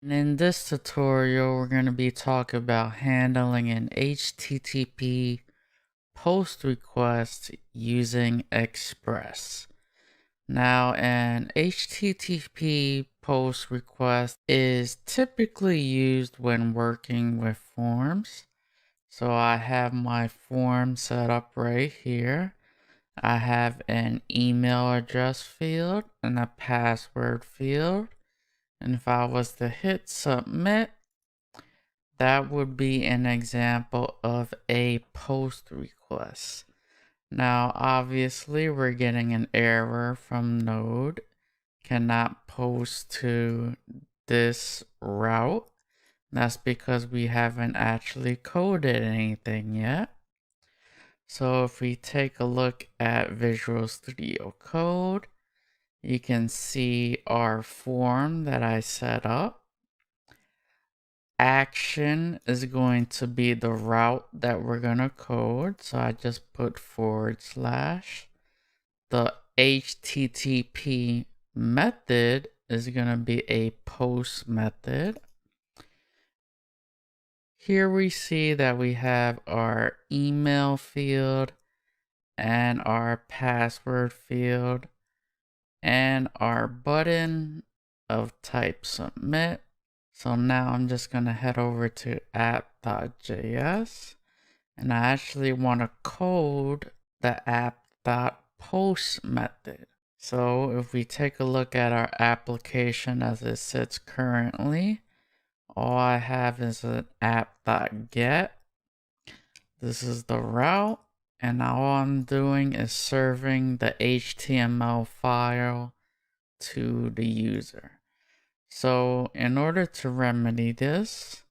And in this tutorial, we're going to be talking about handling an HTTP post request using Express. Now, an HTTP post request is typically used when working with forms. So I have my form set up right here. I have an email address field and a password field. And if I was to hit submit, that would be an example of a post request. Now, obviously, we're getting an error from Node. Cannot post to this route. That's because we haven't actually coded anything yet. So if we take a look at Visual Studio Code, you can see our form that I set up. Action is going to be the route that we're going to code. So I just put /. The HTTP method is going to be a post method. Here we see that we have our email field and our password field and our button of type submit. So now I'm just going to head over to app.js and I actually want to code the app.post method. So if we take a look at our application as it sits currently, all I have is an app.get. This is the route, and all I'm doing is serving the HTML file to the user. So in order to remedy this,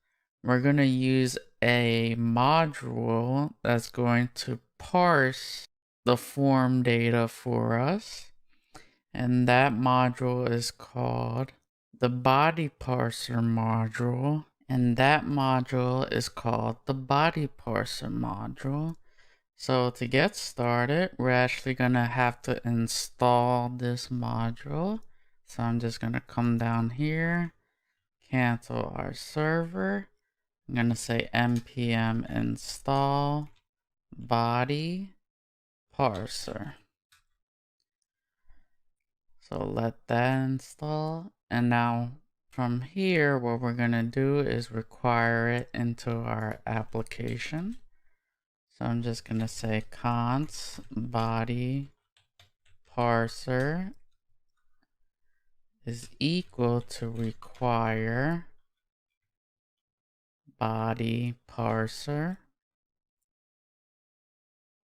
we're going to use a module that's going to parse the form data for us. And that module is called the Body-parser module. And that module is called the Body-parser module. So to get started, we're actually going to have to install this module. So I'm just going to come down here, cancel our server. I'm going to say npm install Body-parser. So let that install. And now from here, what we're going to do is require it into our application. So I'm just going to say const Body-parser is equal to require Body-parser.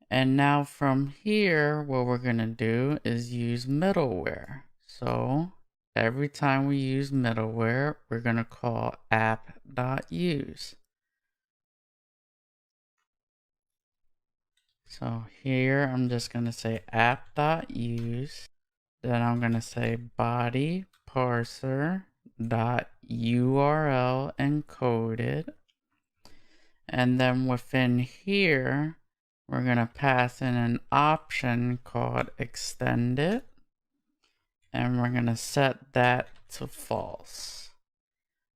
And now from here, what we're going to do is use middleware. So every time we use middleware, we're going to call app.use. So here, I'm just going to say app.use. Then I'm going to say bodyparser.url-encoded. And then within here, we're going to pass in an option called extended. And we're going to set that to false.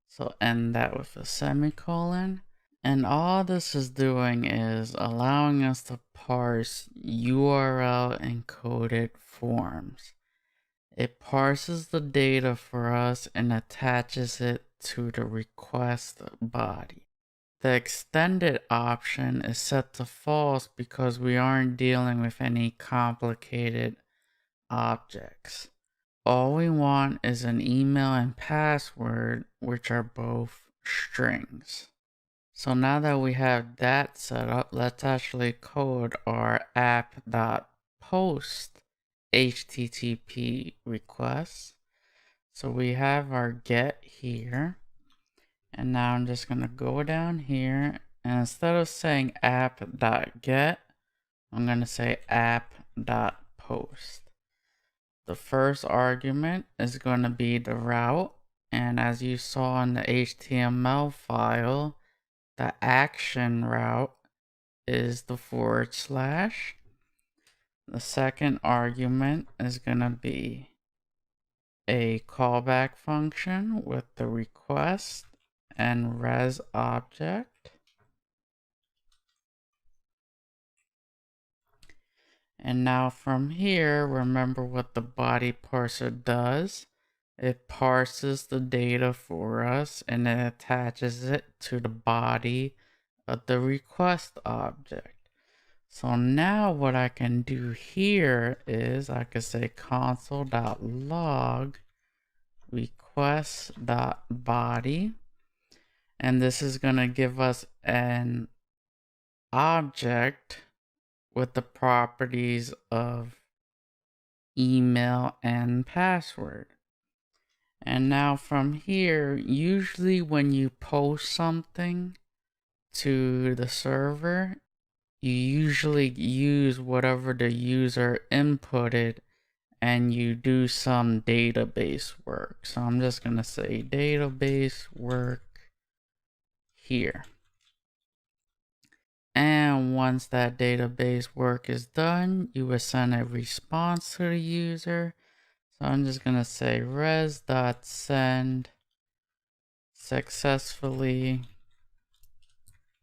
So end that with a semicolon. And all this is doing is allowing us to parse URL-encoded forms. It parses the data for us and attaches it to the request body. The extended option is set to false because we aren't dealing with any complicated objects. All we want is an email and password, which are both strings. So now that we have that set up, let's actually code our app.post HTTP request. So we have our get here. And now I'm just going to go down here. And instead of saying app.get, I'm going to say app.post. The first argument is going to be the route. And as you saw in the HTML file, the action route is the /. The second argument is going to be a callback function with the request and res object. And now from here, remember what the body parser does. It parses the data for us and it attaches it to the body of the request object. So now what I can do here is I could say console.log request.body, and this is going to give us an object with the properties of email and password. And now from here, usually when you post something to the server, you usually use whatever the user inputted and you do some database work. So I'm just going to say database work here. And once that database work is done, you will send a response to the user. So I'm just going to say res.send successfully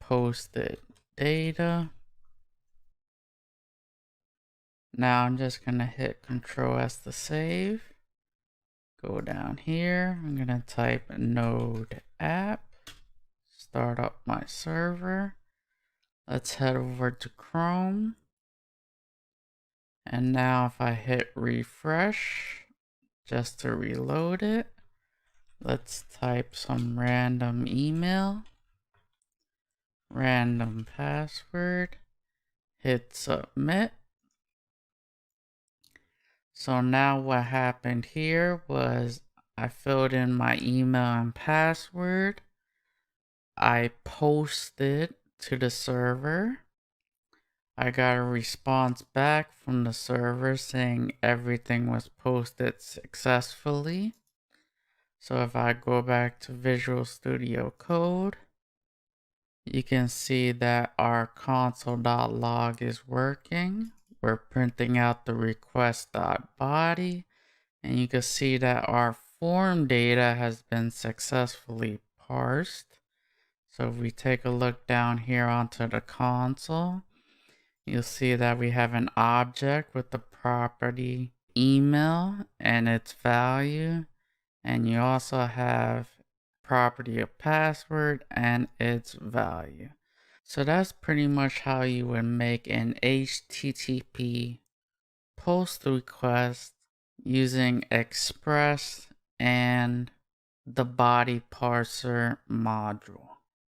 posted data. Now I'm just going to hit Control S to save. Go down here. I'm going to type node app. Start up my server. Let's head over to Chrome. And now if I hit refresh, just to reload it, let's type some random email, random password, hit submit. So now what happened here was I filled in my email and password. I posted to the server. I got a response back from the server saying everything was posted successfully. So if I go back to Visual Studio Code, you can see that our console.log is working. We're printing out the request.body, and you can see that our form data has been successfully parsed. So if we take a look down here onto the console, you'll see that we have an object with the property email and its value. And you also have property of password and its value. So that's pretty much how you would make an HTTP post request using Express and the body parser module.